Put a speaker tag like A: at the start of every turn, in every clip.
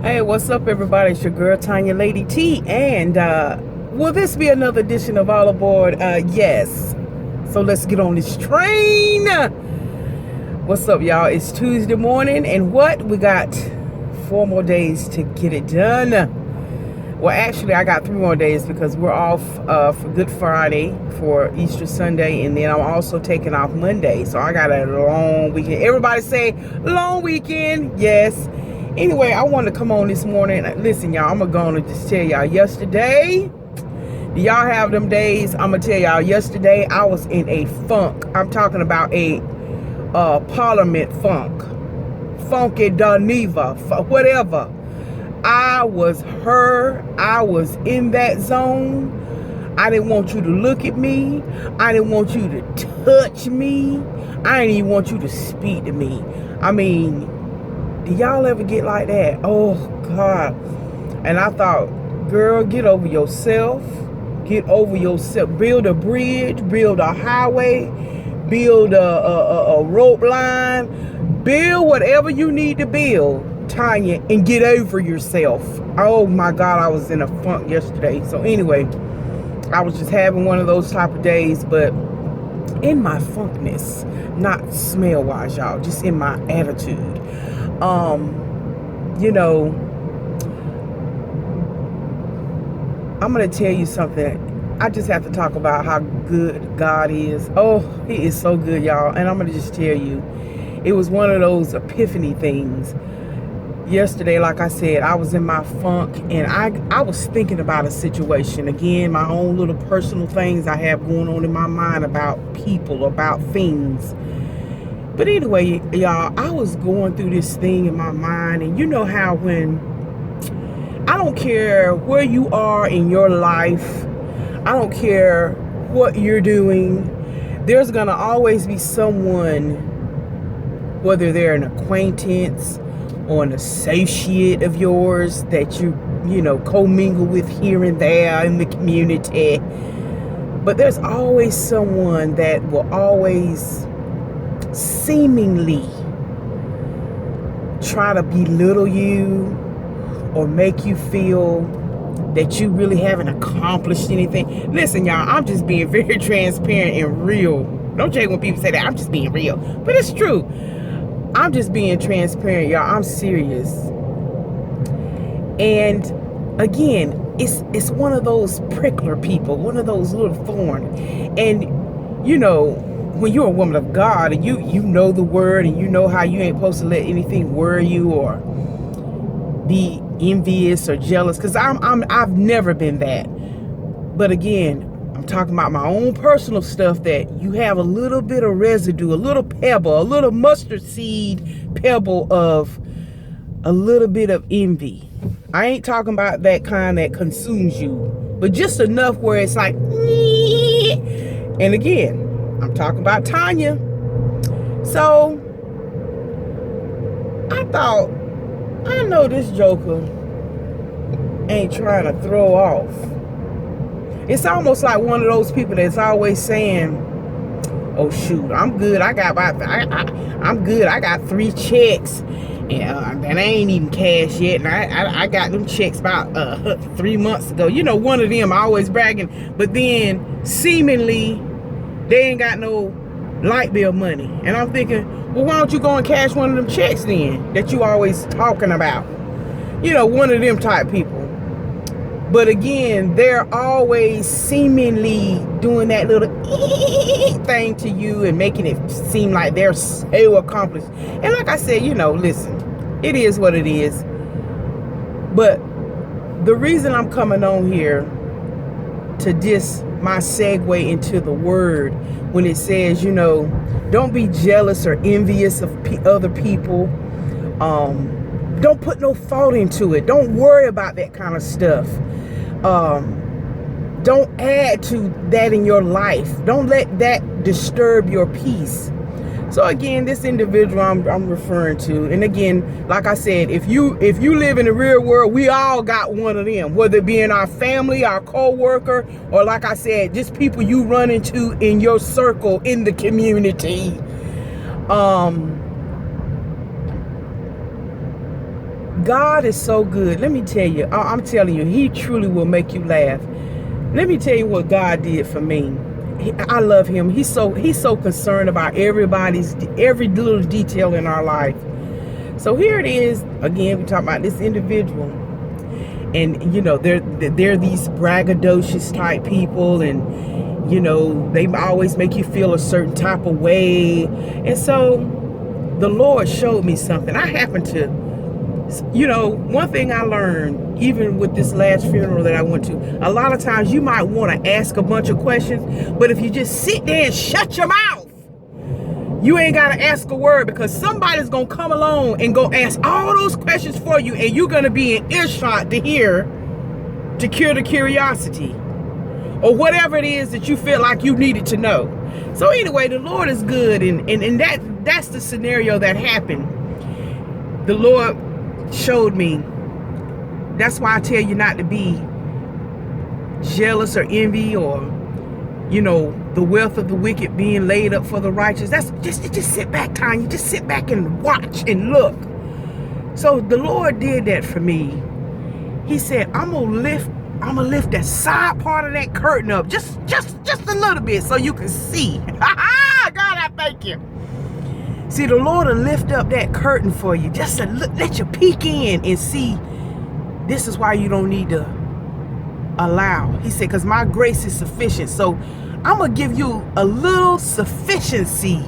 A: Hey, what's up, everybody? It's your girl Tanya Lady T, and will this be another edition of All Aboard? Yes. So let's get on this train. What's up, y'all? It's Tuesday morning, and what we got? 4 more days to get it done. Well, actually, I got 3 more days because we're off for Good Friday, for Easter Sunday, and then I'm also taking off Monday. So I got a long weekend. Everybody say long weekend. Yes. Anyway, I wanted to come on this morning. Listen, y'all, I'm going to just tell y'all yesterday. Do y'all have them days? I'm going to tell y'all yesterday I was in a funk. I'm talking about a Parliament funk. Funky Daniva, whatever. I was in that zone. I didn't want you to look at me. I didn't want you to touch me. I didn't even want you to speak to me. I mean, do y'all ever get like that? Oh, God. And I thought, girl, get over yourself. Get over yourself. Build a bridge. Build a highway. Build a rope line. Build whatever you need to build, Tanya, and get over yourself. Oh, my God, I was in a funk yesterday. So anyway, I was just having one of those type of days, but in my funkness, not smell-wise, y'all, just in my attitude. You know, I'm going to tell you something. I just have to talk about how good God is. Oh, he is so good, y'all. And I'm going to just tell you, it was one of those epiphany things. Yesterday, like I said, I was in my funk, and I was thinking about a situation. Again, my own little personal things I have going on in my mind about people, about things. But anyway, y'all, I was going through this thing in my mind, and you know how when, I don't care where you are in your life, I don't care what you're doing, there's gonna always be someone, whether they're an acquaintance or an associate of yours that you commingle with here and there in the community. But there's always someone that will always seemingly try to belittle you or make you feel that you really haven't accomplished anything. Listen, y'all, I'm just being very transparent and real. Don't take when people say that. I'm just being real, but it's true. I'm just being transparent, y'all. I'm serious. And again, it's one of those prickler people, one of those little thorn. And when you're a woman of God and you know the word, and you know how you ain't supposed to let anything worry you or be envious or jealous, because I've never been that. But again, I'm talking about my own personal stuff, that you have a little bit of residue, a little pebble, a little mustard seed pebble of a little bit of envy. I ain't talking about that kind that consumes you, but just enough where it's like, and again, I'm talking about Tanya. So I thought, I know this joker ain't trying to throw off. It's almost like one of those people that's always saying, oh shoot, I'm good. I'm good. I got 3 checks. And I ain't even cash yet. And I got them checks about 3 months ago. One of them always bragging. But then seemingly they ain't got no light bill money. And I'm thinking, well, why don't you go and cash one of them checks then that you always talking about? One of them type people. But again, they're always seemingly doing that little thing to you and making it seem like they're so accomplished. And like I said, listen, it is what it is. But the reason I'm coming on here to my segue into the word, when it says, don't be jealous or envious of other people. Don't put no thought into it. Don't worry about that kind of stuff. Don't add to that in your life. Don't let that disturb your peace. So again, this individual I'm referring to, and again, like I said, if you live in the real world, we all got one of them, whether it be in our family, our co-worker, or like I said, just people you run into in your circle in the community. God is so good. Let me tell you, I'm telling you, he truly will make you laugh. Let me tell you what God did for me. I love him. He's so concerned about every little detail in our life. So here it is again. We talk about this individual, and you know they're these braggadocious type people, and you know they always make you feel a certain type of way. And so the Lord showed me something. I happened to, you know, one thing I learned, even with this last funeral that I went to, a lot of times you might want to ask a bunch of questions, but if you just sit there and shut your mouth, you ain't got to ask a word, because somebody's going to come along and go ask all those questions for you, and you're going to be in earshot to hear, to cure the curiosity, or whatever it is that you feel like you needed to know. So anyway, the Lord is good, and that's the scenario that happened. The Lord showed me. That's why I tell you not to be jealous or envy, or you know, the wealth of the wicked being laid up for the righteous. That's just sit back, Tanya. Just sit back and watch and look. So the Lord did that for me. He said, I'm gonna lift that side part of that curtain up just a little bit so you can see. God, I thank you. See, the Lord will lift up that curtain for you, just to let you peek in and see. This is why you don't need to allow. He said, because my grace is sufficient. So I'm going to give you a little sufficiency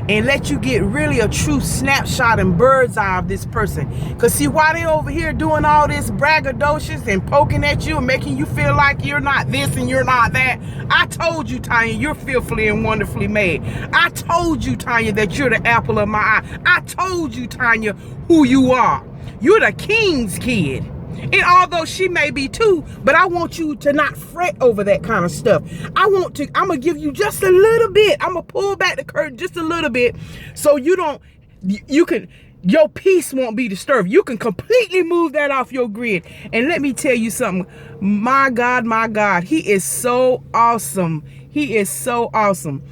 A: and let you get really a true snapshot and bird's eye of this person. Because see, while they over here doing all this braggadocious and poking at you and making you feel like you're not this and you're not that, I told you, Tanya, you're fearfully and wonderfully made. I told you, Tanya, that you're the apple of my eye. I told you, Tanya, who you are. You're the king's kid. And although she may be too, but I want you to not fret over that kind of stuff. I'm going to give you just a little bit. I'm going to pull back the curtain just a little bit so your peace won't be disturbed. You can completely move that off your grid. And let me tell you something. My God, he is so awesome. He is so awesome.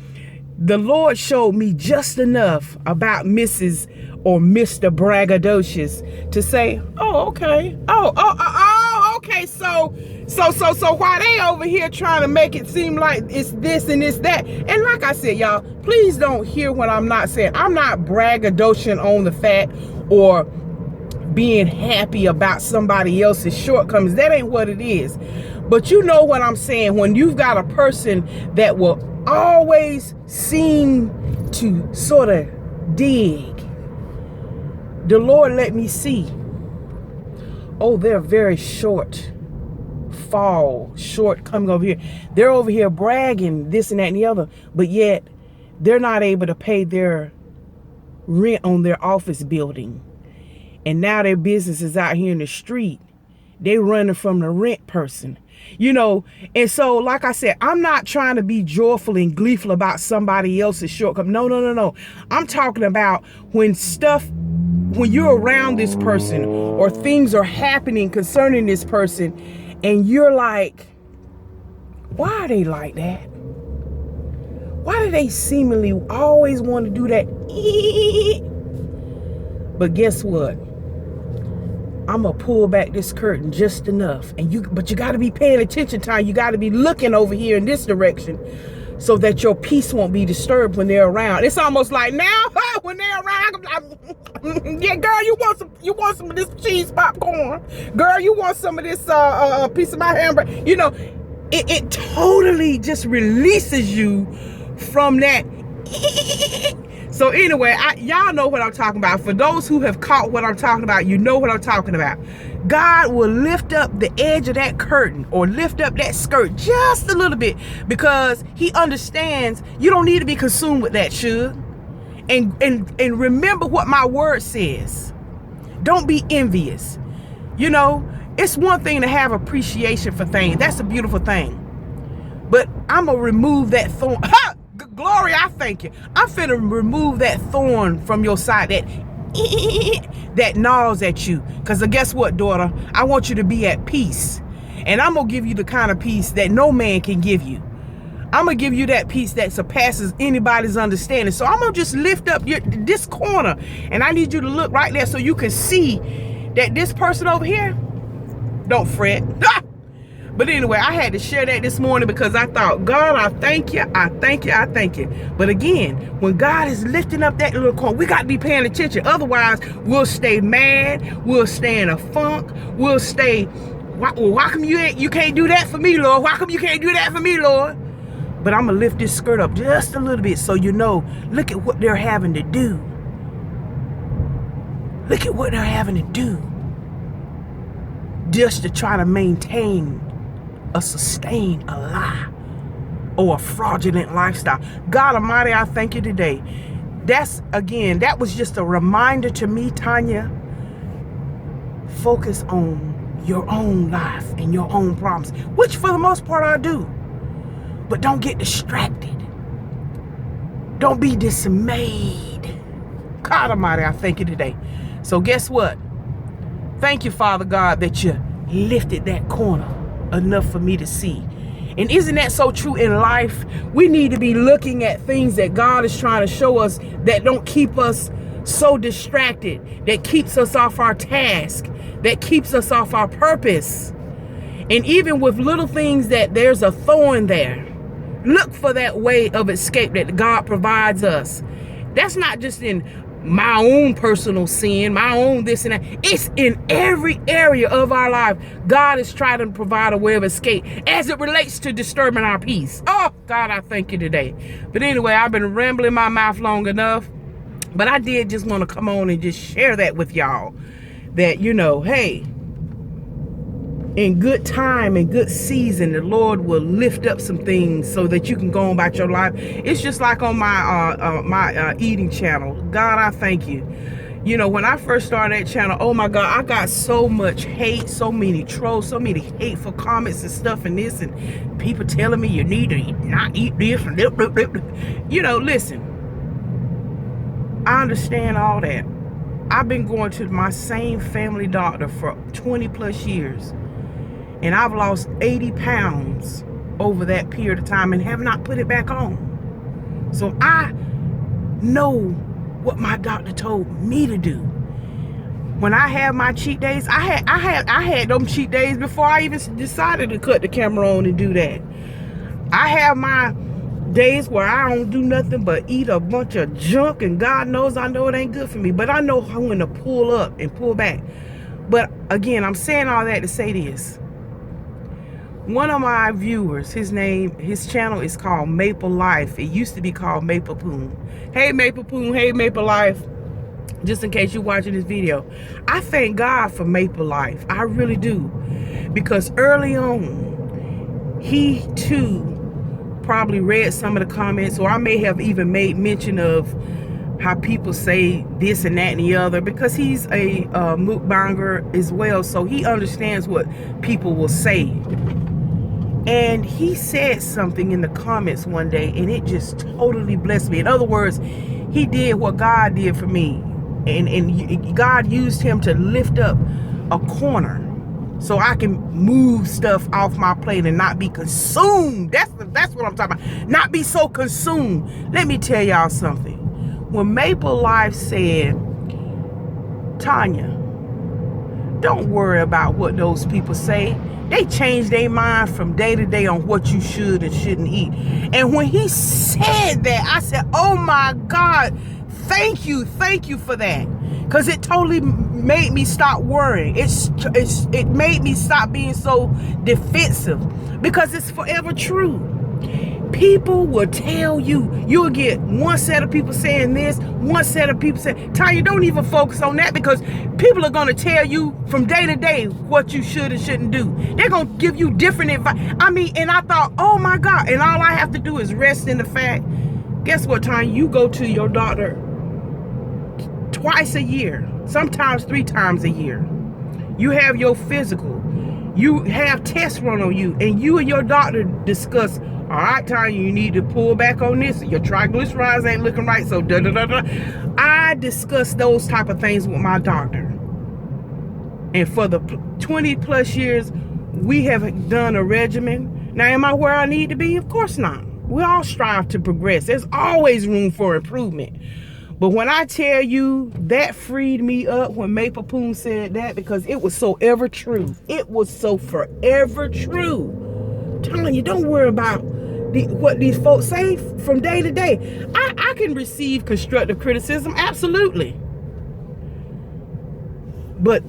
A: The Lord showed me just enough about Mrs. or Mr. Braggadocious to say, oh, okay. Okay. So while they over here trying to make it seem like it's this and it's that. And like I said, y'all, please don't hear what I'm not saying. I'm not braggadocious on the fact or being happy about somebody else's shortcomings. That ain't what it is. But you know what I'm saying. When you've got a person that will always seem to sort of dig, the Lord let me see, oh, they're very short coming over here. They're over here bragging this and that and the other, but yet they're not able to pay their rent on their office building. And now their business is out here in the street. They running from the rent person. You know, and so, like I said, I'm not trying to be joyful and gleeful about somebody else's shortcoming. No. I'm talking about when you're around this person or things are happening concerning this person and you're like, why are they like that? Why do they seemingly always want to do that? But guess what? I'm going to pull back this curtain just enough. But you got to be paying attention, Time. You got to be looking over here in this direction so that your peace won't be disturbed when they're around. It's almost like now, when they're around, yeah, girl, you want some of this cheese popcorn. Girl, you want some of this piece of my hamburger. You know, it totally just releases you from that. So anyway, y'all know what I'm talking about. For those who have caught what I'm talking about, you know what I'm talking about. God will lift up the edge of that curtain or lift up that skirt just a little bit because he understands you don't need to be consumed with that, Suge. And remember what my word says. Don't be envious. You know, it's one thing to have appreciation for things. That's a beautiful thing. But I'm going to remove that thorn. Ha! Glory, I thank you. I'm finna remove that thorn from your side that gnaws at you. Because guess what, daughter? I want you to be at peace. And I'm going to give you the kind of peace that no man can give you. I'm going to give you that peace that surpasses anybody's understanding. So I'm going to just lift up this corner. And I need you to look right there so you can see that this person over here, don't fret. But anyway, I had to share that this morning because I thought, God, I thank you, I thank you, I thank you. But again, when God is lifting up that little corner, we got to be paying attention. Otherwise, we'll stay mad, we'll stay in a funk, we'll stay, why come you can't do that for me, Lord? Why come you can't do that for me, Lord? But I'm going to lift this skirt up just a little bit so you know, look at what they're having to do. Look at what they're having to do just to try to maintain sustain a lie or a fraudulent lifestyle. God Almighty, I thank you today. That was just a reminder to me, Tanya. Focus on your own life and your own problems, which for the most part I do. But don't get distracted. Don't be dismayed. God Almighty, I thank you today. So guess what? Thank you, Father God, that you lifted that corner enough for me to see. And isn't that so true in life? We need to be looking at things that God is trying to show us that don't keep us so distracted, that keeps us off our task, that keeps us off our purpose. And even with little things that there's a thorn there, look for that way of escape that God provides us. That's not just in my own personal sin, my own this and that. It's in every area of our life. God is trying to provide a way of escape as it relates to disturbing our peace. Oh, God, I thank you today. But anyway, I've been rambling my mouth long enough. But I did just want to come on and just share that with y'all. That, you know, hey, in good time and good season, the Lord will lift up some things so that you can go on about your life. It's just like on my eating channel. God, I thank you. You know, when I first started that channel, oh my God, I got so much hate, so many trolls, so many hateful comments and stuff and this, and people telling me you need to not eat this and blah, blah, blah, blah. You know, listen, I understand all that. I've been going to my same family doctor for 20 plus years. And I've lost 80 pounds over that period of time and have not put it back on. So I know what my doctor told me to do. When I have my cheat days, I had them cheat days before I even decided to cut the camera on and do that. I have my days where I don't do nothing but eat a bunch of junk, and God knows I know it ain't good for me. But I know when to pull up and pull back. But again, I'm saying all that to say this. One of my viewers, his channel is called Maple Life. It used to be called Maple Poon. Hey Maple Poon, hey Maple Life. Just in case you're watching this video, I thank God for Maple Life. I really do. Because early on, he too probably read some of the comments, or I may have even made mention of how people say this and that and the other, because he's a mukbanger as well, so he understands what people will say. And he said something in the comments one day, and it just totally blessed me. In other words, he did what God did for me, and God used him to lift up a corner so I can move stuff off my plate and not be consumed. That's what I'm talking about. Not be so consumed. Let me tell y'all something. When Maple Life said, Tanya, don't worry about what those people say. They change their mind from day to day on what you should and shouldn't eat. And when he said that, I said, oh my God, thank you for that. Because it totally made me stop worrying. It made me stop being so defensive, because it's forever true. People will tell you, you'll get one set of people saying this, one set of people saying, Tanya, don't even focus on that, because people are going to tell you from day to day what you should and shouldn't do. They're going to give you different advice. I mean, and I thought, oh my God, and all I have to do is rest in the fact, guess what, Tanya, you go to your doctor twice a year, sometimes 3 times a year. You have your physical, you have tests run on you, and you and your doctor discuss, all right, Tanya, you need to pull back on this. Your triglycerides ain't looking right, so da da da da. I discuss those type of things with my doctor. And for the 20 plus years, we have done a regimen. Now, am I where I need to be? Of course not. We all strive to progress. There's always room for improvement. But when I tell you that freed me up when Maple Poon said that, because it was so ever true. It was so forever true. I'm telling you, don't worry about what these folks say from day to day. I can receive constructive criticism, absolutely. But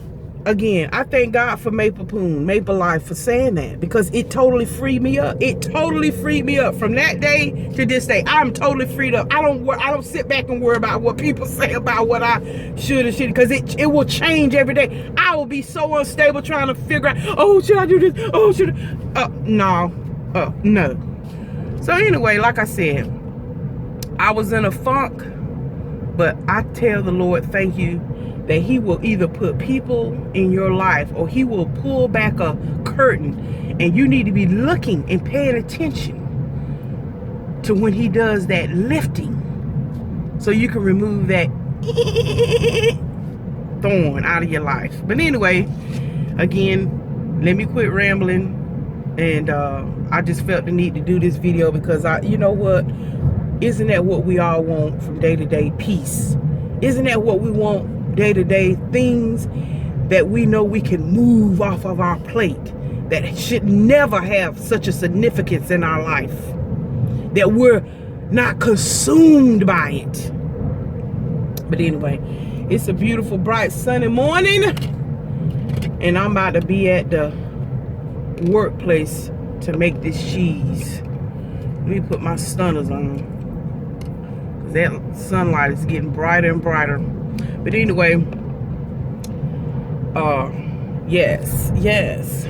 A: again, I thank God for Maple Poon, Maple Life, for saying that, because it totally freed me up. It totally freed me up from that day to this day. I'm totally freed up. I don't sit back and worry about what people say about what I should and shouldn't, because it will change every day. I will be so unstable trying to figure out, oh, should I do this? Oh, should I? No. So anyway, like I said, I was in a funk, but I tell the Lord, thank you, that he will either put people in your life or he will pull back a curtain, and you need to be looking and paying attention to when he does that lifting, so you can remove that thorn out of your life. But anyway, again, let me quit rambling, and I just felt the need to do this video because you know what? Isn't that what we all want from day to day? Peace. Isn't that what we want? Day-to-day things that we know we can move off of our plate, that should never have such a significance in our life, that we're not consumed by it. But anyway, it's a beautiful, bright, sunny morning, and I'm about to be at the workplace to make this cheese. Let me put my stunners on, because that sunlight is getting brighter and brighter. But anyway, yes,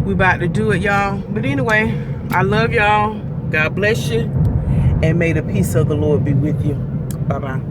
A: we about to do it, y'all. But anyway, I love y'all. God bless you, and may the peace of the Lord be with you. Bye-bye.